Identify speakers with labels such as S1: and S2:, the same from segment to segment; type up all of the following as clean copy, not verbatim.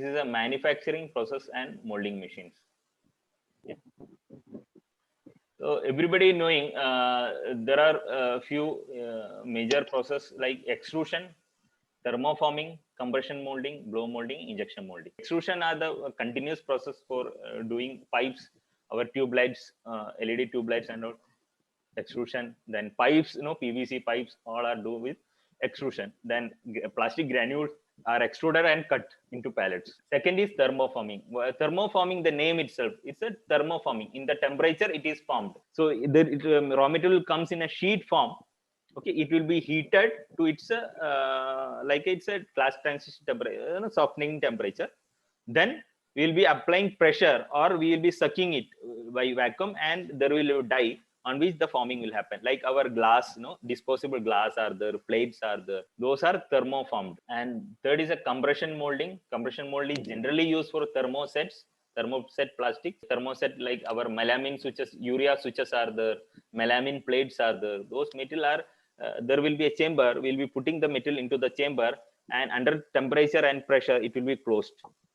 S1: This is a manufacturing process and molding machines. Yeah. So everybody knowing there are a few major process like extrusion, thermoforming, compression molding, blow molding, injection molding. Extrusion are the continuous process for doing pipes, our tube lights, LED tube lights and all. Extrusion, then pipes, PVC pipes, all are do with extrusion. Then plastic granules are extruded and cut into pellets. Second is thermoforming. Thermoforming, the name itself, it's a thermoforming. In the temperature it is formed. So the raw material comes in a sheet form. Okay, it will be heated to its like it's a glass transition temperature, softening temperature. Then we will be applying pressure or we will be sucking it by vacuum, and there will be die on which the forming will happen. Like our glass, disposable glass are there, plates are there, those are thermoformed. And third is a compression molding. Compression mold is generally used for thermosets, thermoset plastic, thermoset, like our melamine switches, urea switches are there, melamine plates are there. Those metal are there will be a chamber, we'll be putting the metal into the chamber, and under temperature and pressure it will be closed.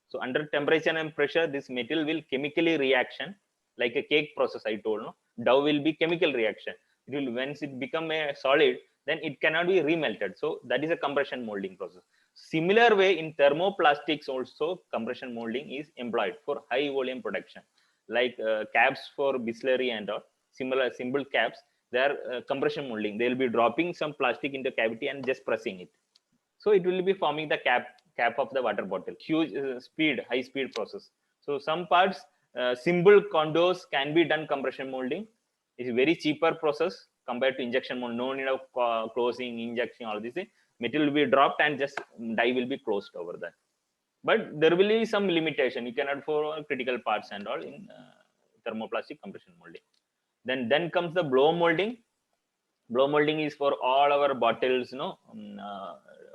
S1: So under temperature and pressure, this metal will chemically reaction, like a cake process I told. Dough will be chemical reaction. It will, once it become a solid, then it cannot be remelted. So that is a compression molding process. Similar way in thermoplastics also, compression molding is employed for high volume production, like caps for Bisleri and all. Similar simple caps, they are compression molding. They will be dropping some plastic into cavity and just pressing it. So it will be forming the cap of the water bottle. Huge high speed process. So some parts, simple condos can be done compression molding. It's a very cheaper process compared to injection mold. No need of closing, injection, all this. Metal will be dropped and just die will be closed over that. But there will be some limitation. You cannot for critical parts and all in thermoplastic compression molding. Then comes the blow molding. Blow molding is for all our bottles,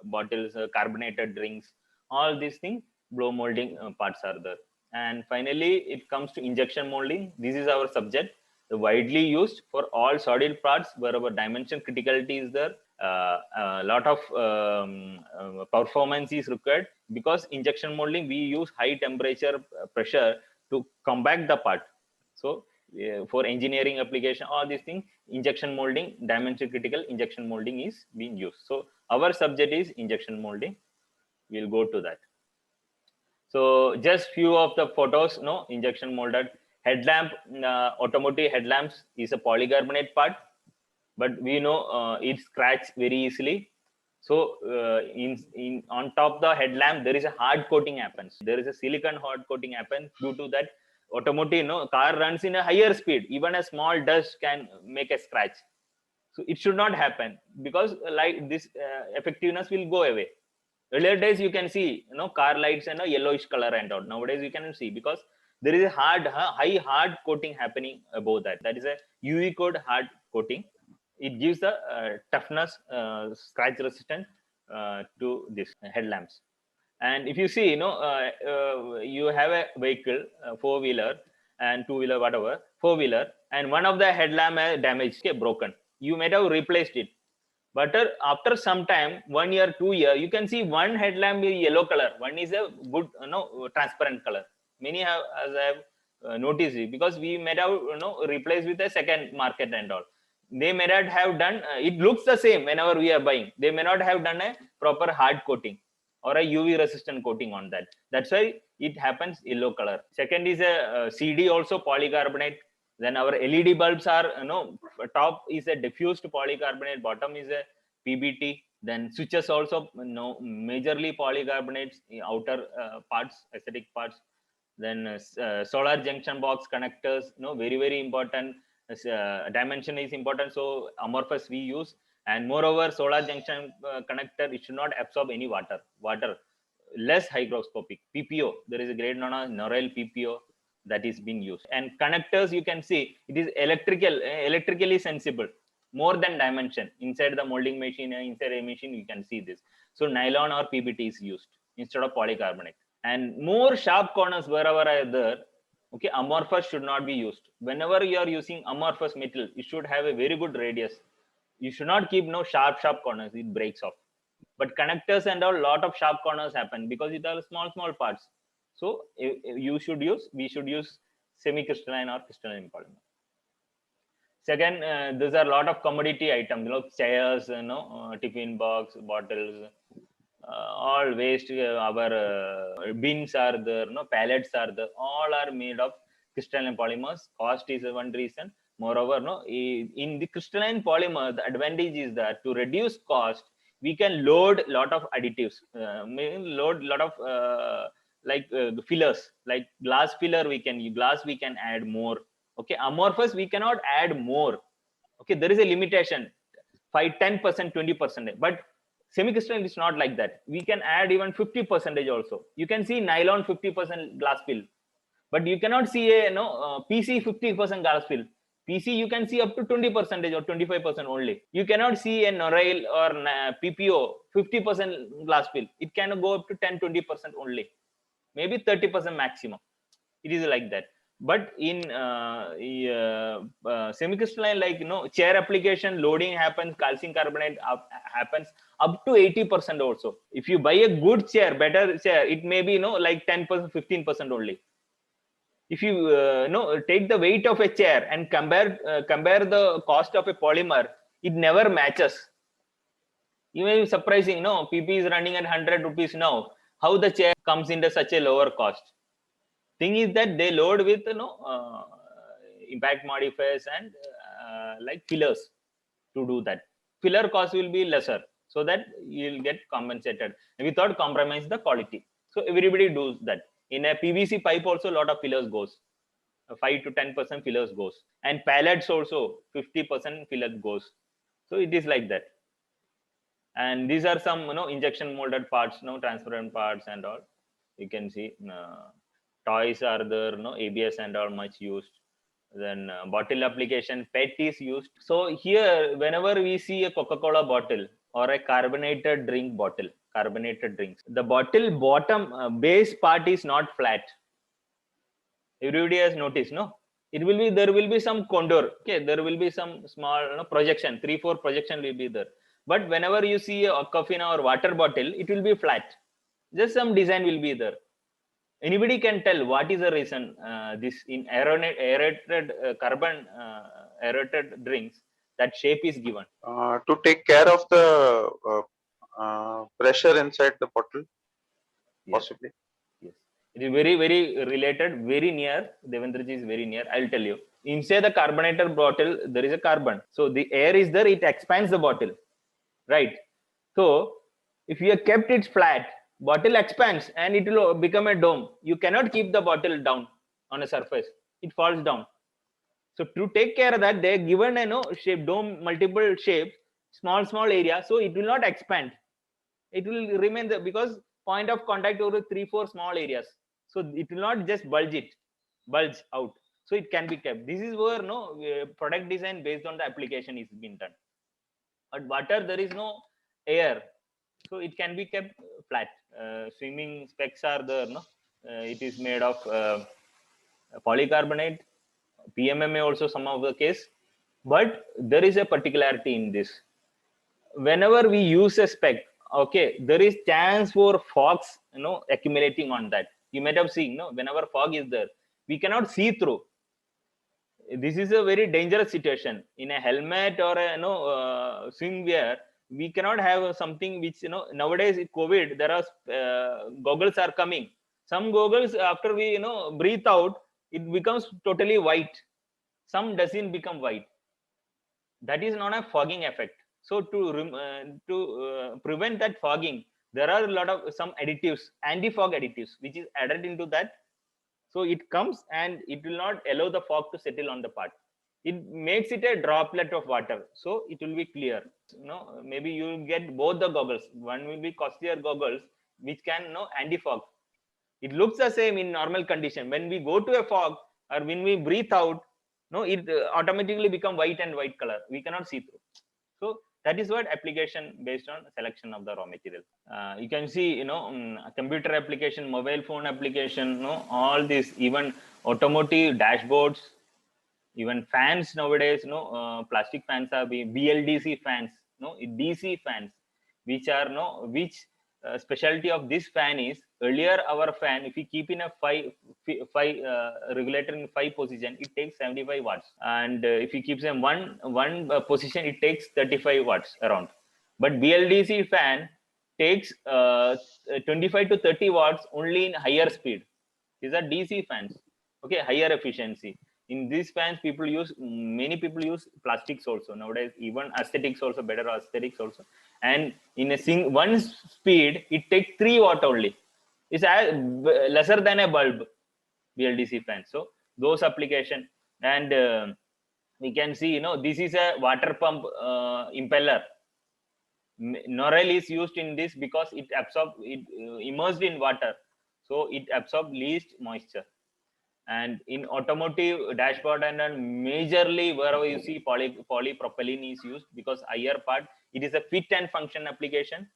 S1: bottles, carbonated drinks, all these things, blow molding parts are there. And finally it comes to injection molding. This is our subject, widely used for all solid parts wherever dimension criticality is there. A lot of performance is required, because injection molding we use high temperature pressure to compact the part. So for engineering application, all these things, injection molding, dimension critical injection molding is being used. So our subject is injection molding. We'll go to that. So just few of the photos. Injection molded headlamp, automotive headlamps is a polycarbonate part, but we know it scratch very easily. So in on top of the headlamp there is a hard coating happens. There is a silicon hard coating happens. Due to that, automotive car runs in a higher speed, even a small dust can make a scratch. So it should not happen, because like this effectiveness will go away. Earlier days you can see car lights and a yellowish color and all. Nowadays you cannot see, because there is a hard coating happening above that. That is a UV code hard coating. It gives the toughness, scratch resistant to this headlamps. And if you see, you have a vehicle, four-wheeler and two-wheeler, whatever, four-wheeler, and one of the headlamp damaged, broken. You might have replaced it. But after some time, 1 year, 2 year, you can see one headlamp is yellow color. One is a good, transparent color. Many have, as I have noticed it, because we might have, replaced with a second market and all. They may not have done, it looks the same whenever we are buying. They may not have done a proper hard coating or a UV resistant coating on that. That's why it happens yellow color. Second is a CD, also polycarbonate. Then our LED bulbs are, top is a diffused polycarbonate, bottom is a PBT. Then switches also, majorly polycarbonates, outer parts, aesthetic parts. Then solar junction box connectors, very, very important. Dimension is important, so amorphous we use. And moreover, solar junction connector, it should not absorb any water, less hygroscopic. PPO, there is a grade known as Norel PPO that is being used. And connectors, you can see it is electrically sensible, more than dimension. Inside the molding machine, inside a machine, you can see this. So nylon or PBT is used instead of polycarbonate. And more sharp corners wherever are there, okay, amorphous should not be used. Whenever you are using amorphous metal, it should have a very good radius. You should not keep sharp corners, it breaks off. But connectors and all, lot of sharp corners happen, because it are small parts. So we should use semi-crystalline or crystalline polymer. Second, these are a lot of commodity items, chairs, tiffin box, bottles, all waste. Our bins are there, pallets are there. All are made of crystalline polymers. Cost is one reason. Moreover, in the crystalline polymer, the advantage is that to reduce cost, we can load a lot of additives. Load a lot of fillers, like glass filler. We can add more. Okay, amorphous we cannot add more. Okay, there is a limitation, 5-10%, 20%, but semi-crystalline is not like that. We can add even 50% also. You can see nylon 50% glass fill, but you cannot see a PC 50% glass fill. PC you can see up to 20% or 25% only. You cannot see a Norail or PPO 50% glass fill. It can go up to 10-20% only, maybe 30% maximum. It is like that. But in semi-crystalline, like chair application, loading happens, calcium carbonate happens up to 80% also. If you buy a good chair, better chair, it may be like 10%, 15% only. If you take the weight of a chair and compare the cost of a polymer, it never matches. You may be surprising, PP is running at 100 rupees now. How the chair comes into such a lower cost? Thing is that they load with impact modifiers and like fillers to do that. Filler cost will be lesser, so that you'll get compensated without compromise the quality. So everybody does that. In a PVC pipe also, a lot of fillers goes. 5-10% fillers goes, and pallets also 50% filler goes. So it is like that. And these are some injection molded parts, transparent parts and all. You can see toys are there, ABS and all much used. Then bottle application, PET is used. So here, whenever we see a Coca-Cola bottle or a carbonated drink bottle, carbonated drinks, the bottle bottom base part is not flat. Everybody has noticed, no? There will be some condor. Okay, there will be some small projection, 3-4 projection will be there. But whenever you see a coffee or water bottle, it will be flat. Just some design will be there. Anybody can tell what is the reason this in aerated carbon aerated drinks, that shape is given?
S2: To take care of the pressure inside the bottle, possibly.
S1: Yes, it is very, very related, very near. Devendraji is very near. I'll tell you. Inside the carbonated bottle, there is a carbon. So the air is there, it expands the bottle, right? So if you have kept it flat, bottle expands and it will become a dome. You cannot keep the bottle down on a surface. It falls down. So to take care of that, they are given a shape, dome, multiple shapes, small area. So it will not expand. It will remain there because point of contact over 3-4 small areas. So it will not just bulge out. So it can be kept. This is where product design based on the application is being done. But water, there is no air, so it can be kept flat. Swimming specs are there, it is made of polycarbonate, PMMA also some of the case. But there is a particularity in this. Whenever we use a spec, okay, there is chance for fogs accumulating on that. You might have seen, whenever fog is there, we cannot see through. This is a very dangerous situation. In a helmet or a swimwear, we cannot have something which nowadays in COVID there are goggles are coming. Some goggles, after we breathe out, it becomes totally white. Some doesn't become white. That is not a fogging effect. So to prevent that fogging, there are a lot of some additives, anti-fog additives, which is added into that. So it comes and it will not allow the fog to settle on the part. It makes it a droplet of water, so it will be clear. Maybe you will get both the goggles. One will be costlier goggles, which can anti-fog. It looks the same in normal condition. When we go to a fog or when we breathe out, it automatically become white and white color. We cannot see through. So that is what application based on selection of the raw material. You can see, computer application, mobile phone application, all this, even automotive dashboards, even fans nowadays, plastic fans are being BLDC fans, DC fans, which are which specialty of this fan is earlier our fan, if we keep in a five regulator in 5 position, it takes 75 watts, and if we keep in one position, it takes 35 watts around. But BLDC fan takes 25 to 30 watts only in higher speed. These are DC fans, okay, higher efficiency. In these fans, many people use plastics also nowadays, even aesthetics also, better aesthetics also. And in one speed, it takes 3 watt only. It's lesser than a bulb, BLDC fan. So those application. And we can see, this is a water pump impeller. Norel is used in this because it immersed in water, so it absorbs least moisture. And in automotive dashboard and majorly wherever you see polypropylene is used, because higher part, it is a fit and function application,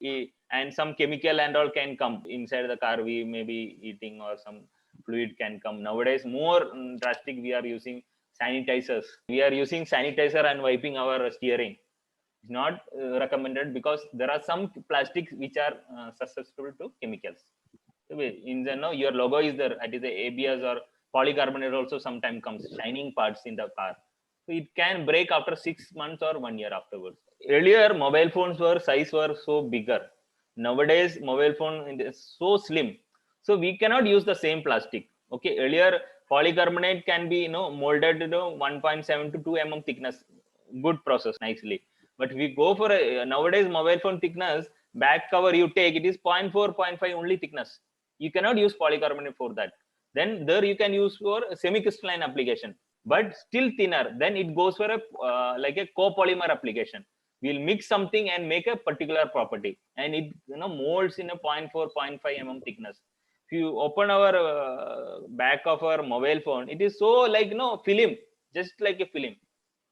S1: and some chemical and all can come inside the car. We may be eating or some fluid can come. Nowadays more drastic, we are using sanitizers. We are using sanitizer and wiping our steering. It's not recommended, because there are some plastics which are susceptible to chemicals. In the your logo is there, it is the ABS or polycarbonate also sometimes comes shining parts in the car, so it can break after 6 months or 1 year afterwards. Earlier mobile phones size were so bigger. Nowadays mobile phone is so slim, so we cannot use the same plastic. Okay, earlier polycarbonate can be molded 1.7 to 2 mm thickness, good process nicely. But we go for nowadays mobile phone thickness, back cover you take, it is 0.4 0.5 only thickness. You cannot use polycarbonate for that. Then there you can use for semi-crystalline application, but still thinner. Then it goes for a like a copolymer application. We'll mix something and make a particular property, and it molds in a 0.4 0.5 mm thickness. If you open our back of our mobile phone, it is so like film, just like a film.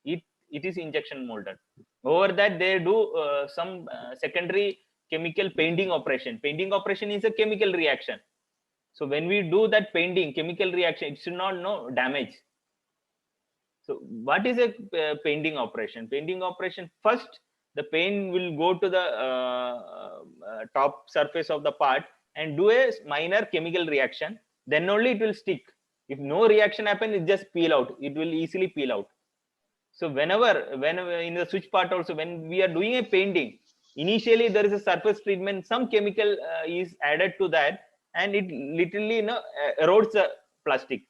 S1: It is injection molded. Over that they do some secondary chemical painting operation. Painting operation is a chemical reaction. So when we do that painting chemical reaction, it should not damage. So what is a painting operation? Painting operation, first the paint will go to the top surface of the part and do a minor chemical reaction, then only it will stick. If no reaction happens, it just peel out, it will easily peel out. So whenever in the switch part also, when we are doing a painting, initially there is a surface treatment, some chemical is added to that, and it literally erodes the plastic.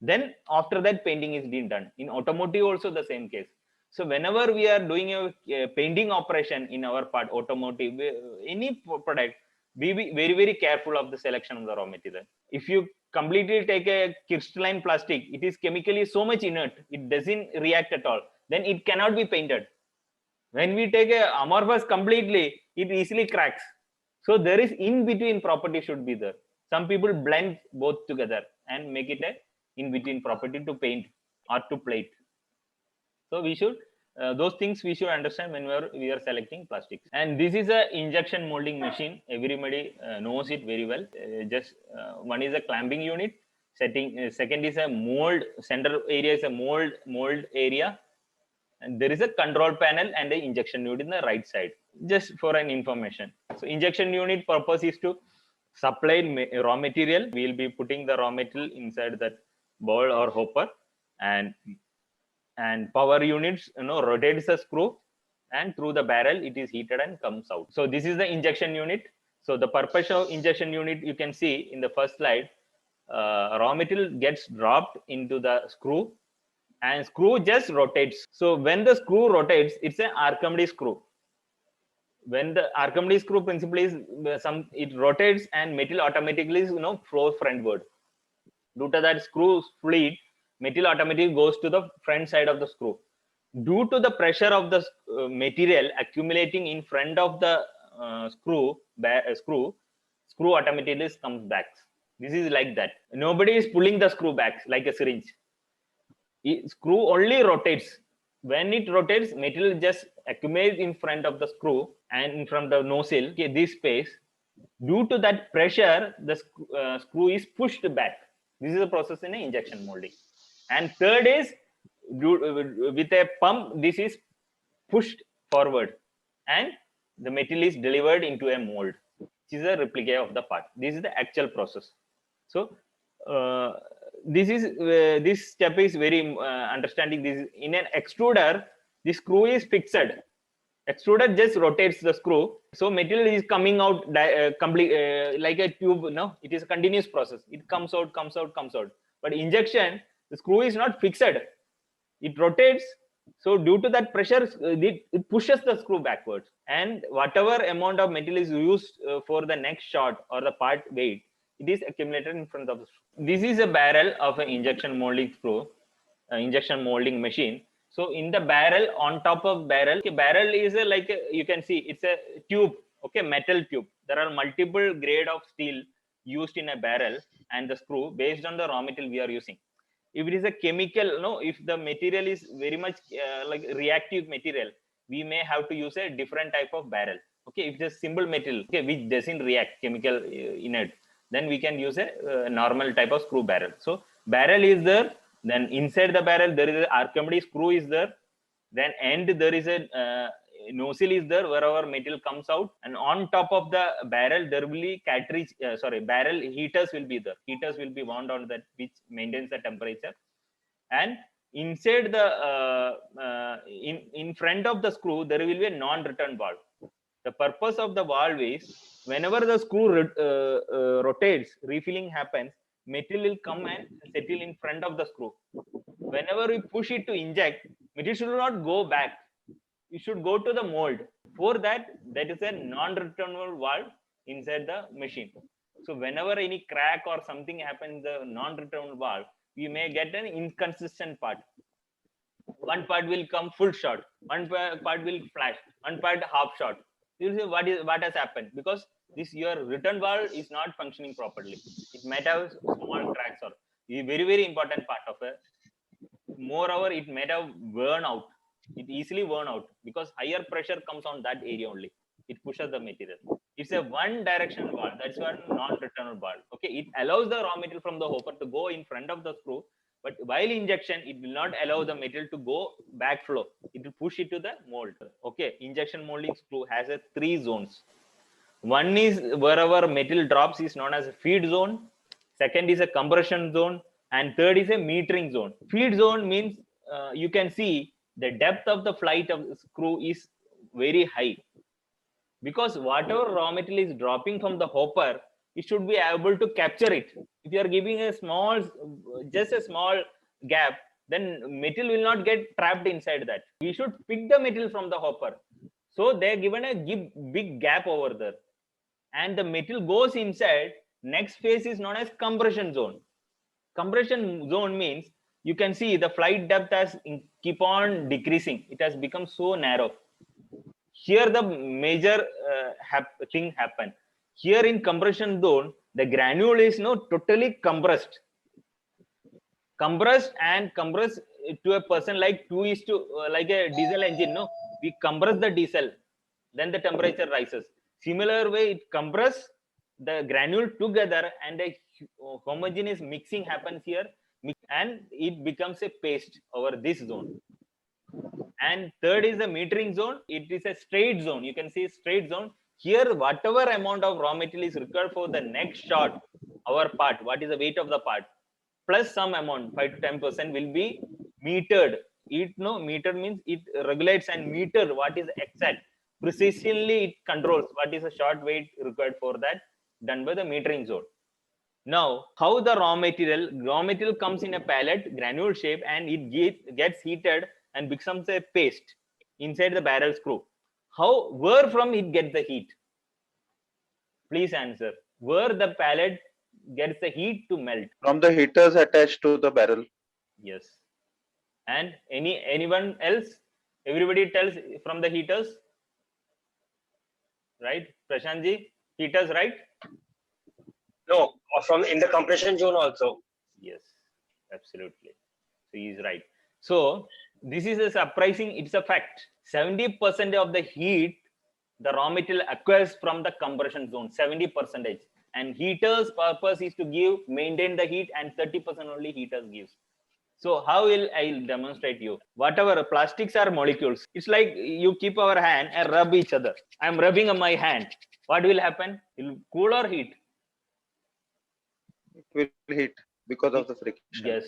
S1: Then after that painting is being done. In automotive also the same case. So whenever we are doing a painting operation in our part, automotive, any product, be very, very careful of the selection of the raw material. If you completely take a crystalline plastic, it is chemically so much inert, it doesn't react at all, then it cannot be painted. When we take a amorphous completely, it easily cracks. So there is in between property should be there. Some people blend both together and make it a in between property to paint or to plate. So we should those things we should understand when we are selecting plastics. And this is a injection molding machine. Everybody knows it very well. Just one is a clamping unit. Second is a mold. Center area is a mold area. And there is a control panel and the injection unit in the right side. Just for an information. So injection unit purpose is to supply raw material. We will be putting the raw material inside that bowl or hopper, and power units rotates the screw, and through the barrel it is heated and comes out. So this is the injection unit. So the purpose of injection unit, you can see in the first slide, raw material gets dropped into the screw and screw just rotates. So when the screw rotates, it's an Archimedes screw. When the Archimedes screw principle is it rotates and metal automatically flows frontward. Due to that screw fluid, metal automatically goes to the front side of the screw. Due to the pressure of the material accumulating in front of the screw automatically comes back. This is like that. Nobody is pulling the screw back like a syringe. Screw only rotates. When it rotates, material just accumulates in front of the screw and in front of the nozzle. Okay, this space. Due to that pressure, the screw is pushed back. This is a process in injection molding. And third is with a pump, this is pushed forward and the material is delivered into a mold. which is a replica of the part. This is the actual process. So this step is very understanding. This in an extruder, the screw is fixed. Extruder just rotates the screw, so material is coming out complete like a tube. No, it is a continuous process. It comes out, comes out, comes out. But injection, the screw is not fixed. It rotates. So due to that pressure, it pushes the screw backwards, and whatever amount of material is used for the next shot or the part weight, it is accumulated in front of the screw. This is a barrel of an injection molding screw, injection molding machine. So in the barrel, on top of barrel, barrel is you can see it's a tube, okay, metal tube. There are multiple grade of steel used in a barrel and the screw based on the raw material we are using. If it is a chemical, no, if the material is very much like reactive material, we may have to use a different type of barrel. Okay, if it's a simple metal, okay, which doesn't react chemical in it, then we can use a normal type of screw barrel. So barrel is there. Then inside the barrel there is an Archimedes screw is there. Then end there is a nozzle is there where our material comes out, and on top of the barrel there will be cartridge barrel heaters will be there. Heaters will be wound on that, which maintains the temperature. And inside the in front of the screw there will be a non-return valve. The purpose of the valve is whenever the screw rotates, refilling happens, material will come and settle in front of the screw. Whenever we push it to inject, material should not go back. It should go to the mold. For that, that is a non-returnable valve inside the machine. So whenever any crack or something happens, the non-returnable valve, we may get an inconsistent part. One part will come full short, one part will flash, one part half short. You will see what has happened, because this your return valve is not functioning properly. It might have small cracks or very important part of it. Moreover, it might have worn out. It easily worn out because higher pressure comes on that area only. It pushes the material. It's a one directional valve. That's one non-returnable valve. Okay, it allows the raw material from the hopper to go in front of the screw, but while injection, it will not allow the material to go backflow. It will push it to the mold. Okay, injection molding screw has a 3 zones. One is wherever material drops is known as a feed zone. Second is a compression zone, and third is a metering zone. Feed zone means you can see the depth of the flight of the screw is very high, because whatever raw material is dropping from the hopper, it should be able to capture it. If you are giving a small, just a small gap, then material will not get trapped inside that. We should pick the material from the hopper. So they are given a big gap over there, and the material goes inside. Next phase is known as compression zone. Compression zone means you can see the flight depth has keep on decreasing. It has become so narrow. Here the major thing happen. Here in compression zone, the granule is totally compressed. Compressed to a person like 2 is to like a diesel engine. No, we compress the diesel, then the temperature rises. Similar way, it compress the granule together, and a homogeneous mixing happens here, and it becomes a paste over this zone. And third is the metering zone. It is a straight zone. You can see straight zone. Here, whatever amount of raw material is required for the next shot, our part, what is the weight of the part, plus some amount, 5 to 10% will be metered. Meter means it regulates and meter what is exact. Precisely it controls what is the short weight required for that, done by the metering zone. Now, how the raw material comes in a pellet, granule shape, and it gets heated and becomes a paste inside the barrel screw. Where from it gets the heat? Please answer. Where the pellet gets the heat to melt?
S2: From the heaters attached to the barrel.
S1: Yes. And anyone else? Everybody tells from the heaters, right? Prashantji, heaters, right?
S3: No, from in the compression zone also.
S1: Yes, absolutely. So he is right. So this is a surprising, it's a fact. 70% of the heat the raw material acquires from the compression zone, 70%. And heaters' purpose is to maintain the heat, and 30% only heaters gives. So how will I demonstrate you? Whatever plastics are molecules. It's like you keep our hand and rub each other. I'm rubbing on my hand. what will happen? It will cool or heat?
S2: It will heat because of the friction.
S1: Yes,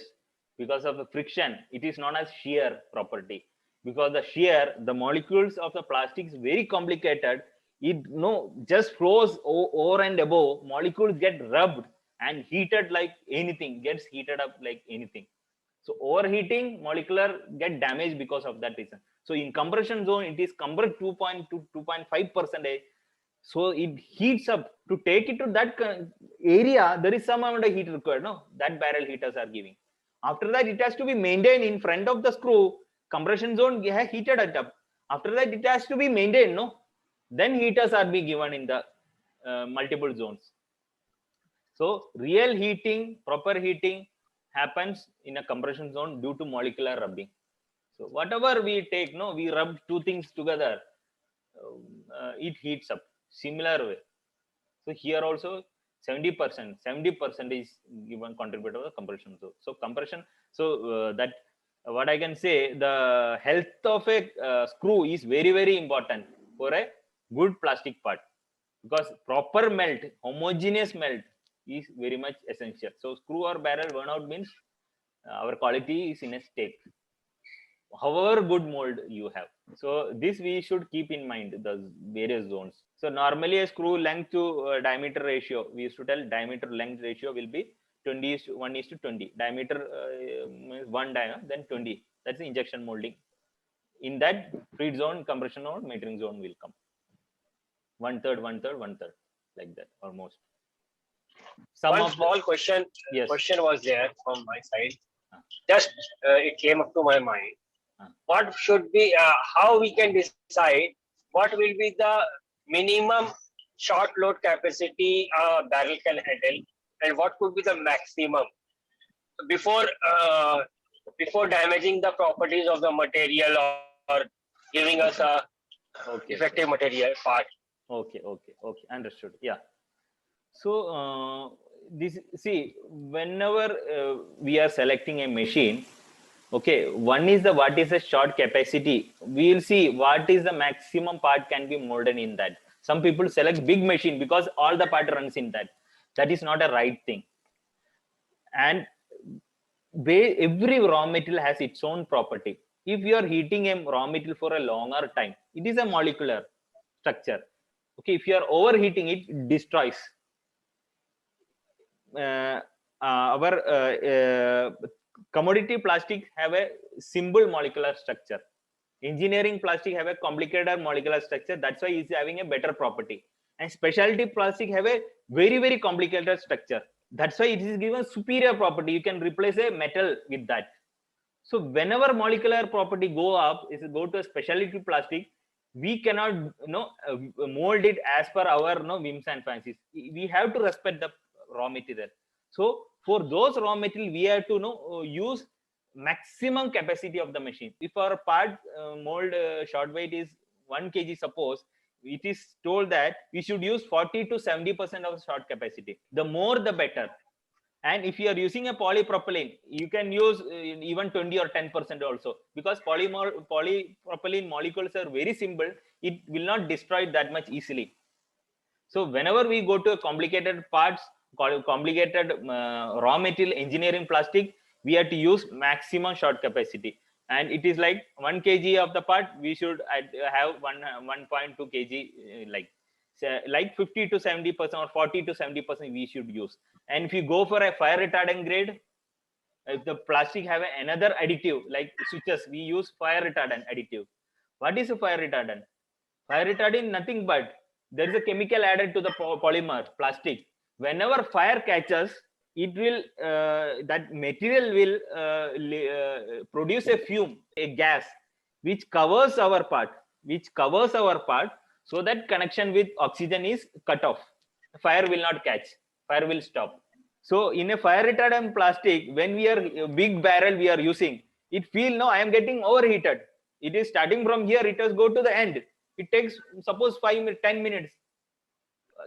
S1: because of the friction. It is known as shear property. Because the shear, the molecules of the plastic is very complicated. It just flows over and above. Molecules get rubbed and heated like anything, gets heated up like anything. So overheating, molecular get damaged because of that reason. So in compression zone, it is compressed 2.2 to 2.5%. So it heats up. To take it to that area, there is some amount of heat required. No, that barrel heaters are giving. After that, it has to be maintained in front of the screw. Compression zone has heated it up. After that, it has to be maintained. No, then heaters are being given in the multiple zones. So real heating, proper heating happens in a compression zone due to molecular rubbing. So whatever we take, we rub two things together, it heats up. Similar way. So here also 70% is given contributed to the compression zone. So compression. So that what I can say, the health of a screw is very, very important for a good plastic part, because proper melt, homogeneous melt is very much essential. So screw or barrel burn out means our quality is in a state, however good mold you have. So this we should keep in mind, the various zones. So normally a screw length to diameter ratio, we used to tell diameter length ratio will be 1:20. Diameter means 1 diameter, then 20. That's the injection molding. In that feed zone, compression zone, metering zone will come. 1/3, 1/3, 1/3, like that almost.
S3: One small question.
S1: Yes.
S3: Question was there from my side. Just it came up to my mind. What should be? How we can decide what will be the minimum short load capacity a barrel can handle, and what could be the maximum before damaging the properties of the material or giving us a effective material part.
S1: Okay, understood. Yeah. So this, see, whenever we are selecting a machine, okay, one is what is the short capacity. We will see what is the maximum part can be molded in that. Some people select big machine because all the part runs in that. That is not a right thing. And every raw material has its own property. If you are heating a raw material for a longer time, it is a molecular structure. Okay, if you are overheating it, it destroys. Our commodity plastic have a simple molecular structure. Engineering plastic have a complicated molecular structure. That's why it's having a better property. And specialty plastic have a very, very complicated structure. That's why it is given superior property. You can replace a metal with that. So whenever molecular property go up, is go to a specialty plastic, we cannot mold it as per our whims and fancies. We have to respect the raw material. So for those raw material, we have to use maximum capacity of the machine. If our part mold short weight is 1 kg, suppose, it is told that we should use 40 to 70% of short capacity. The more the better. And if you are using a polypropylene, you can use even 20 or 10% also, because polypropylene molecules are very simple. It will not destroy that much easily. So whenever we go to a complicated parts, complicated raw material engineering plastic, we have to use maximum short capacity. And it is like 1 kg of the part, we should have 1.2 kg, like 50 to 70% or 40 to 70% we should use. And if you go for a fire retardant grade, if the plastic have another additive like switches, we use fire retardant additive. What is a fire retardant? Fire retardant, nothing but there is a chemical added to the polymer plastic. Whenever fire catches, it will that material will produce a fume, a gas, which covers our part, so that connection with oxygen is cut off. Fire will not catch, fire will stop. So in a fire retardant plastic, when we are a big barrel we are using, it feel I am getting overheated. It is starting from here, it has go to the end. It takes suppose 10 minutes.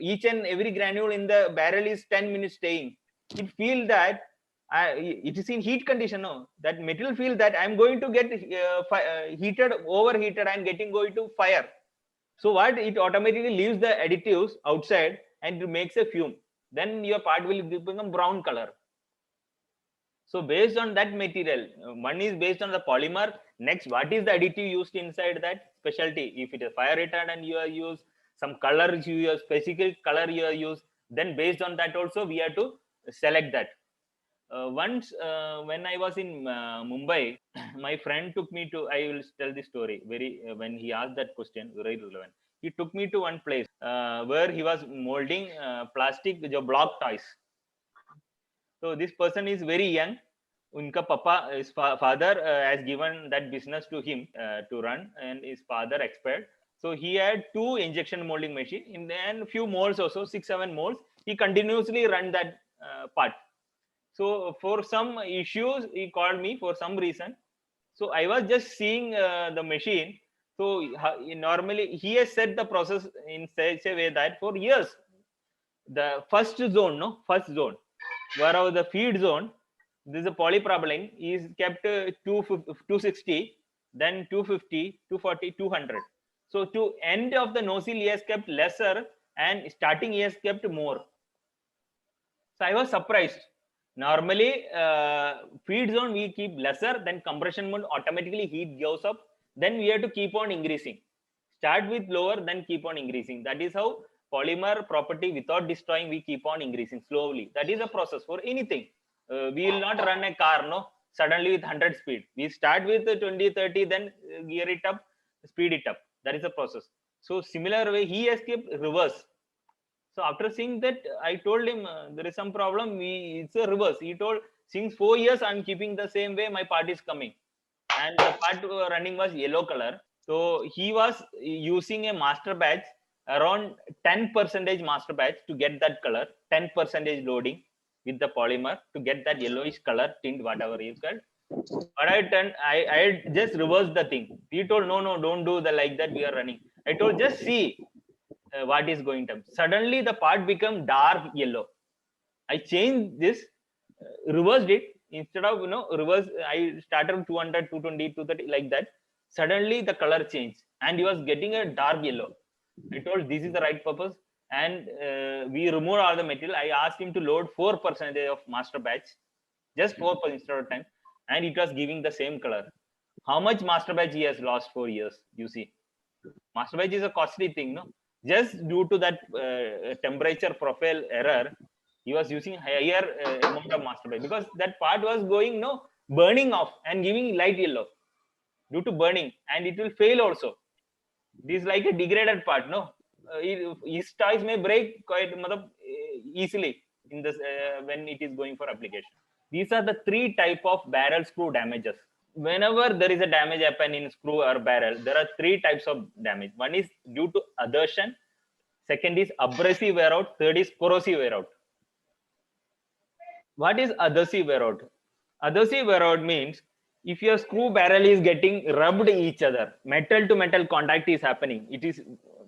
S1: Each and every granule in the barrel is 10 minutes staying. It feel that it is in heat condition. That material feel that I am going to get heated, overheated. I am going to fire. So what, it automatically leaves the additives outside and it makes a fume. Then your part will become brown color. So based on that material, one is based on the polymer. Next, what is the additive used inside that specialty? If it is fire retardant, you are use some colors, you use specific color you are use. Then based on that also we have to select that. Once when I was in Mumbai, my friend took me to. I will tell the story very when he asked that question, very relevant. He took me to one place where he was molding plastic block toys. So this person is very young. Unka papa, his father has given that business to him to run, and his father expired. So he had 2 injection molding machine, and few molds also, 6-7 molds. He continuously run that part. So for some issues, he called me for some reason. So I was just seeing the machine. So normally he has set the process in such a way that for years, the first zone, wherever the feed zone, this is a polypropylene is kept 260, then 250, 240, 200. So to end of the nozzle, he has kept lesser, and starting he has kept more. So I was surprised. Normally, feed zone we keep lesser, then compression mode automatically heat goes up. Then we have to keep on increasing. Start with lower, then keep on increasing. That is how polymer property without destroying, we keep on increasing slowly. That is a process for anything. We will not run a car, no, suddenly with 100 speed. We start with 20, 30, then gear it up, speed it up. That is a process. So similar way, he has kept reverse. So after seeing that, I told him there is some problem. It's a reverse. He told, since 4 years I'm keeping the same way, my part is coming, and the part running was yellow color. So he was using a master batch, around 10% master batch to get that color, 10% loading with the polymer to get that yellowish color tint, whatever you called. But I just reversed the thing. He told, no, don't do the like that. We are running. I told, just see what is going to. Suddenly the part become dark yellow. I changed this, reversed it. Instead of reverse, I started 200, 220, 230 like that. Suddenly the color changed, and he was getting a dark yellow. I told, this is the right purpose, and we removed all the material. I asked him to load 4% of master batch, just 4% instead of 10, and it was giving the same color. How much master batch he has lost 4 years? You see, master batch is a costly thing, no? Just due to that temperature profile error, he was using higher amount of master batch, because that part was going burning off and giving light yellow due to burning, and it will fail also. This is like a degraded part, no? His toys may break quite easily in this when it is going for application. These are the 3 type of barrel screw damages. Whenever there is a damage happen in screw or barrel, there are 3 types of damage. One is due to adhesion, second is abrasive wear out, third is corrosive wear out. What is adhesive wear out? Adhesive wear out means if your screw barrel is getting rubbed each other, metal to metal contact is happening, it is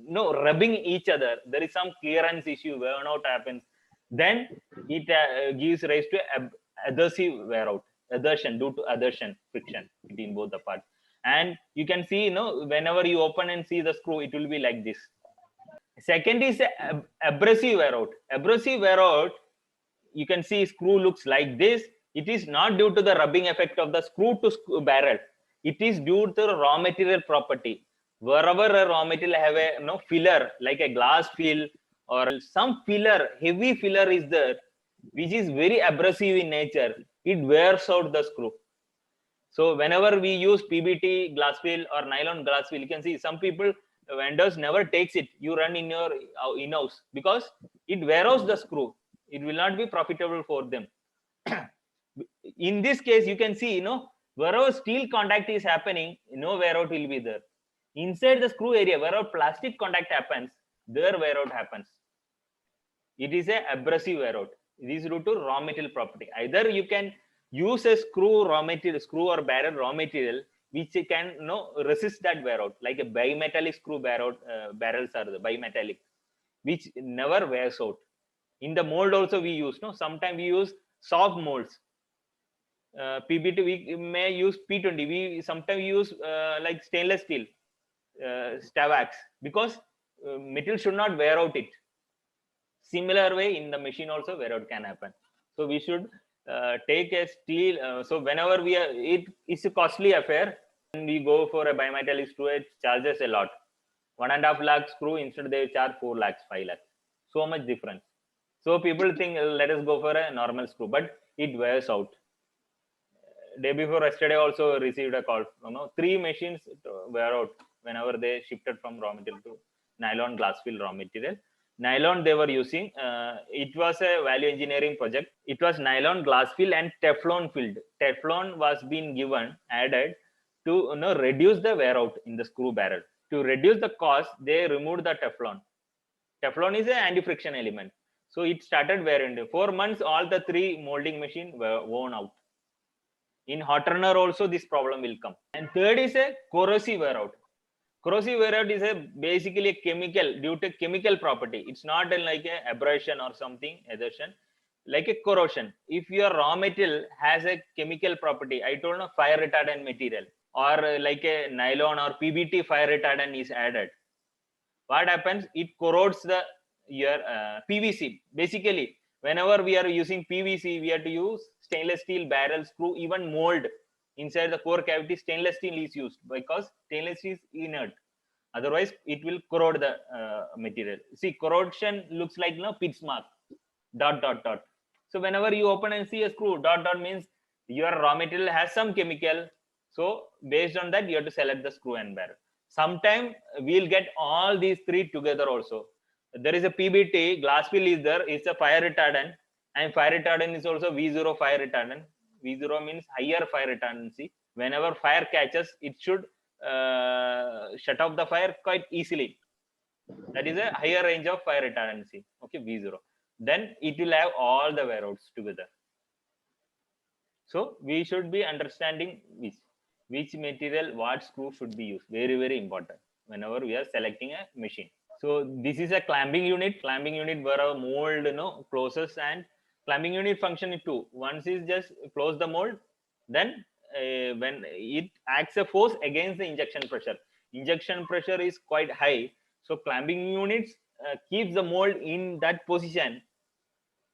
S1: rubbing each other, there is some clearance issue, wear out happens, then it gives rise to adhesive wear out. Adhesion, due to adhesion, friction between both the parts. And you can see, whenever you open and see the screw, it will be like this. Second is abrasive wear out. Abrasive wear out, you can see screw looks like this. It is not due to the rubbing effect of the screw to barrel. It is due to the raw material property. Wherever a raw material have a filler, like a glass fill or some filler, heavy filler is there, which is very abrasive in nature, it wears out the screw. So whenever we use PBT glass fill or nylon glass fill, you can see some people, vendors never takes it. You run in your in-house because it wears out the screw. It will not be profitable for them. In this case, you can see, wherever steel contact is happening, no wear out will be there. Inside the screw area, wherever plastic contact happens, there wear out happens. It is a abrasive wear out. It is due to raw material property. Either you can use a screw raw material, screw or barrel raw material, which can resist that wear out, like a bimetallic screw wear out. Barrels are the bimetallic, which never wears out. In the mold also we use, sometimes we use soft molds. PBT we may use P20. We sometimes use like stainless steel. Stavax, because metal should not wear out it. Similar way in the machine also wear out can happen. So we should take a steel. So whenever we are, it is a costly affair. When we go for a bimetallic screw, it charges a lot. 1.5 lakh screw, instead they charge 4 lakhs, 5 lakhs. So much difference. So people think let us go for a normal screw, but it wears out. Day before yesterday also received a call. 3 machines wear out whenever they shifted from raw material to nylon glass fill raw material. Nylon they were using, it was a value engineering project. It was nylon glass fill and Teflon filled. Teflon was being given, added to reduce the wear out in the screw barrel. To reduce the cost, they removed the Teflon. Teflon is an anti-friction element. So it started wearing. 4 months, all the 3 molding machines were worn out. In hot runner also this problem will come. And third is a corrosive wear out. Corrosive wear out is basically a chemical, due to chemical property. It's not like a abrasion or something, adhesion, like a corrosion. If your raw material has a chemical property, I told you fire retardant material, or like a nylon or PBT fire retardant is added, what happens? It corrodes the your PVC. Basically, whenever we are using PVC, we have to use stainless steel barrel screw, even mold inside the core cavity. Stainless steel is used because stainless steel is inert. Otherwise, it will corrode the material. See, corrosion looks like pitch mark, dot dot dot. So whenever you open and see a screw, dot dot means your raw material has some chemical. So based on that, you have to select the screw and barrel. Sometime we'll get all these 3 together also. There is a PBT, glass fill is there, it's a fire retardant, and fire retardant is also V0 fire retardant. V0 means higher fire retardancy. Whenever fire catches, it should shut off the fire quite easily. That is a higher range of fire retardancy. Okay, V0. Then it will have all the wear outs together. So we should be understanding which material, what screw should be used. Very, very important whenever we are selecting a machine. So this is a clamping unit. Clamping unit where a mold closes, and clamping unit function too. Once is just close the mold, then when it acts a force against the injection pressure. Injection pressure is quite high. So clamping units keeps the mold in that position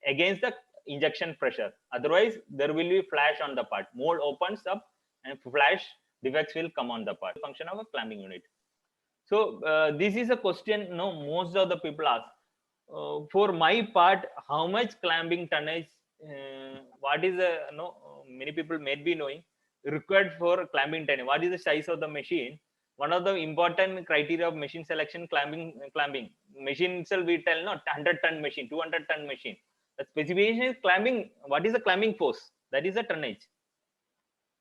S1: against the injection pressure. Otherwise, there will be flash on the part. Mold opens up and flash defects will come on the part. Function of a clamping unit. So this is a question most of the people ask. For my part, how much clamping tonnage, what is the many people may be knowing required for clamping tonnage? What is the size of the machine? One of the important criteria of machine selection, clamping machine itself, we tell 100-ton machine, 200-ton machine. The specification is clamping. What is the clamping force? That is the tonnage.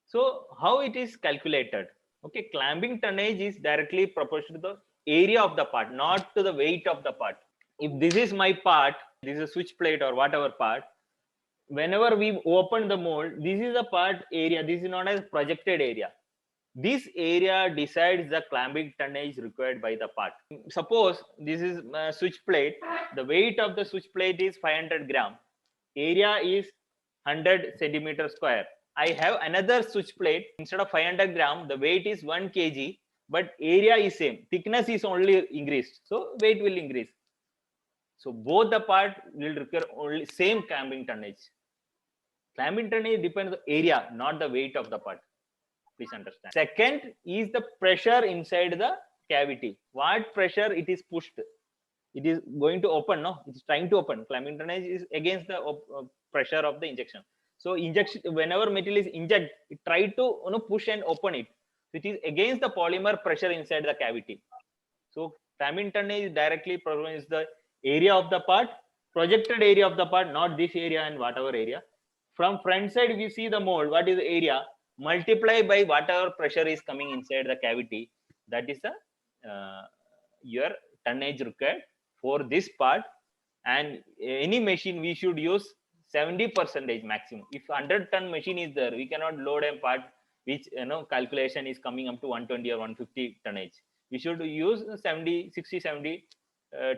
S1: So how it is calculated? Okay, clamping tonnage is directly proportional to the area of the part, not to the weight of the part. If this is my part, this is a switch plate or whatever part, whenever we open the mold, this is the part area. This is known as projected area. This area decides the clamping tonnage required by the part. Suppose this is a switch plate. The weight of the switch plate is 500 gram. Area is 100 centimeter square. I have another switch plate. Instead of 500 gram, the weight is 1 kg, but area is same. Thickness is only increased. So weight will increase. So both the part will require only same clamping tonnage. Clamping tonnage depends on the area, not the weight of the part. Please understand. Second is the pressure inside the cavity. What pressure it is pushed? It is going to open, no? It's trying to open. Clamping tonnage is against the pressure of the injection. So injection, whenever material is injected, it try to push and open it. So it is against the polymer pressure inside the cavity. So clamping tonnage directly provides the area of the part, projected area of the part, not this area and whatever area. From front side, we see the mold. What is the area? Multiply by whatever pressure is coming inside the cavity. That is the your tonnage required for this part. And any machine we should use 70% maximum. If 100-ton machine is there, we cannot load a part which calculation is coming up to 120 or 150 tonnage. We should use 60, 70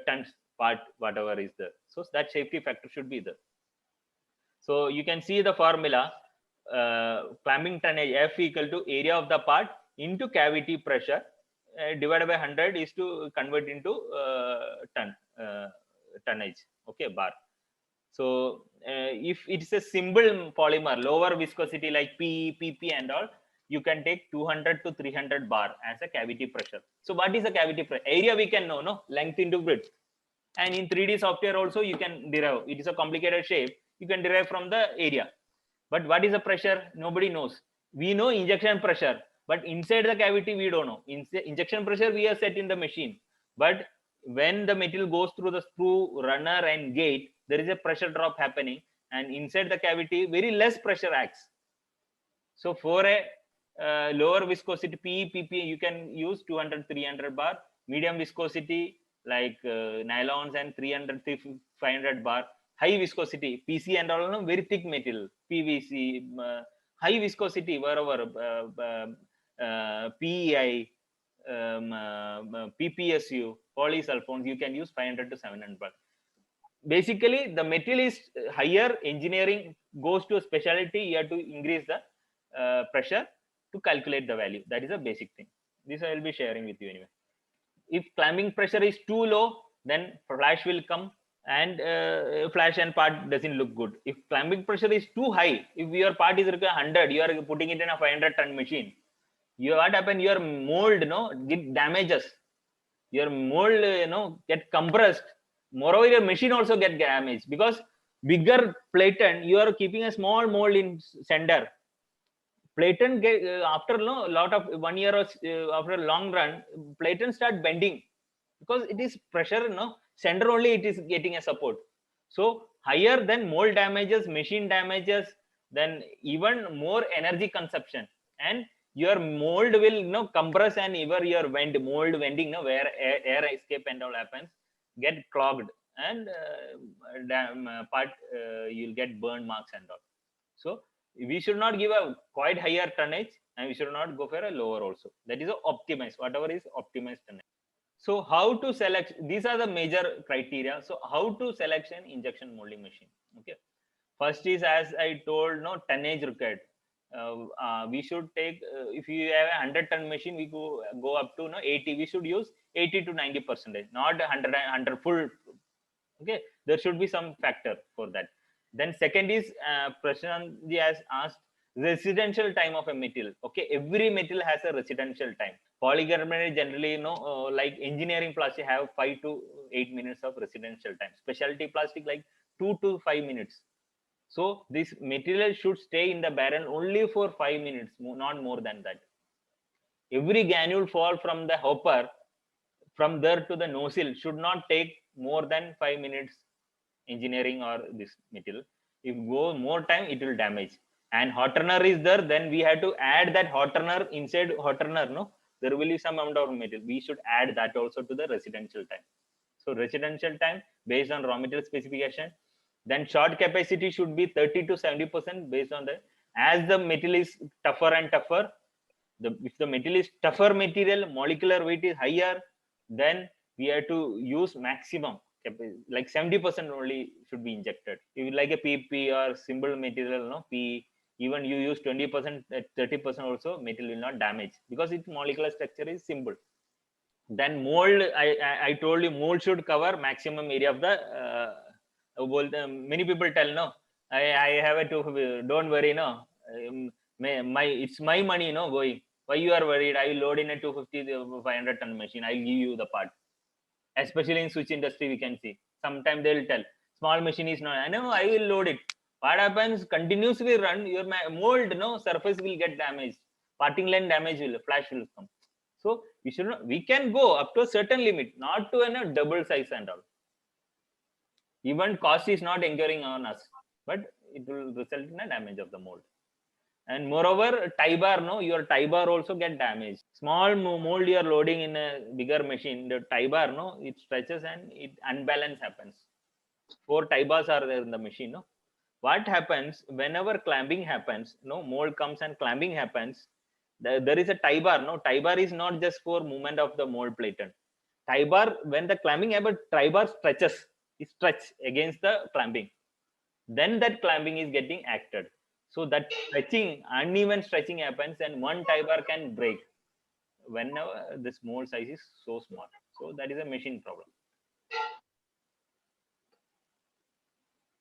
S1: tons part, whatever is there. So that safety factor should be there. So you can see the formula. Clamping tonnage F equal to area of the part into cavity pressure divided by 100 is to convert into tonnage. Okay, bar. So if it's a simple polymer, lower viscosity like P, PP and all, you can take 200 to 300 bar as a cavity pressure. So what is a cavity pressure? Area we can know, no? Length into width. And in 3D software also you can derive. It is a complicated shape. You can derive from the area. But what is the pressure? Nobody knows. We know injection pressure, but inside the cavity we don't know. Injection pressure we have set in the machine. But when the material goes through the screw, runner and gate, there is a pressure drop happening, and inside the cavity very less pressure acts. So for a lower viscosity PE, PP, you can use 200, 300 bar. Medium viscosity like nylons and 300, 500 bar. High viscosity PC and all, very thick material, PVC. High viscosity wherever PEI, PPSU, polysulfones, you can use 500 to 700 bar. Basically, the material is higher. Engineering goes to a specialty. You have to increase the pressure to calculate the value. That is a basic thing. This I will be sharing with you anyway. If clamping pressure is too low, then flash will come, and flash and part doesn't look good. If clamping pressure is too high, if your part is 100, you are putting it in a 500-ton machine. What happen? Your mold, get damages. Your mold, get compressed. Moreover, your machine also get damaged because bigger platen, you are keeping a small mold in center. Platen get after lot of 1 year or after a long run, platen start bending because it is pressure. Center only it is getting a support. So higher than mold damages, machine damages, then even more energy consumption, and your mold will compress, and even your mold vending where air escape and all happens get clogged, and part you'll get burn marks and all. So we should not give a quite higher tonnage, and we should not go for a lower also. That is a optimized, whatever is optimized tonnage. So how to select? These are the major criteria. So how to select an injection molding machine? Okay. First is, as I told, tonnage required. We should take, if you have a 100-ton machine, we go up to 80. We should use 80 to 90%, not 100 full. Okay, there should be some factor for that. Then second is, Prashantji has asked, residential time of a material. Okay, every material has a residential time. Polycarbonate generally, like engineering plastic have 5 to 8 minutes of residential time. Specialty plastic like 2 to 5 minutes. So this material should stay in the barrel only for 5 minutes, not more than that. Every granule fall from the hopper, from there to the nozzle, should not take more than 5 minutes. Engineering or this material, if go more time, it will damage. And hot runner is there, then we have to add that hot runner inside hot runner. There will be some amount of material. We should add that also to the residential time. So residential time based on raw material specification. Then short capacity should be 30 to 70% based on the, as the material is tougher and tougher. If the material is tougher material, molecular weight is higher, then we have to use maximum. Like 70% only should be injected. If like a PP or simple material, P, even you use 20%, 30% also, material will not damage because its molecular structure is simple. Then mold, I told you, mold should cover maximum area of the. Many people tell, I have a don't worry, it's my money, going. Why you are worried? I will load in a 250, 500-ton machine. I'll give you the part. Especially in switch industry, we can see sometimes they will tell small machine is not. I know, I will load it. What happens? Continuously run, your mold surface will get damaged, parting line damage will, flash will come. So we should not, we can go up to a certain limit, not to a double size and all. Even cost is not incurring on us, but it will result in a damage of the mold. And moreover, tie bar, your tie bar also get damaged. Small mold you are loading in a bigger machine, the tie bar, it stretches and it unbalance happens. 4 tie bars are there in the machine. What happens whenever clamping happens? Mold comes and clamping happens. There is a tie bar. Tie bar is not just for movement of the mold platen. Tie bar, when the clamping happens, tie bar stretches. It stretches against the clamping. Then that clamping is getting acted. So that stretching, uneven stretching happens, and one tie bar can break. whenever this mold size is so small. So that is a machine problem.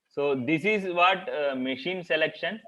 S1: So this is what machine selection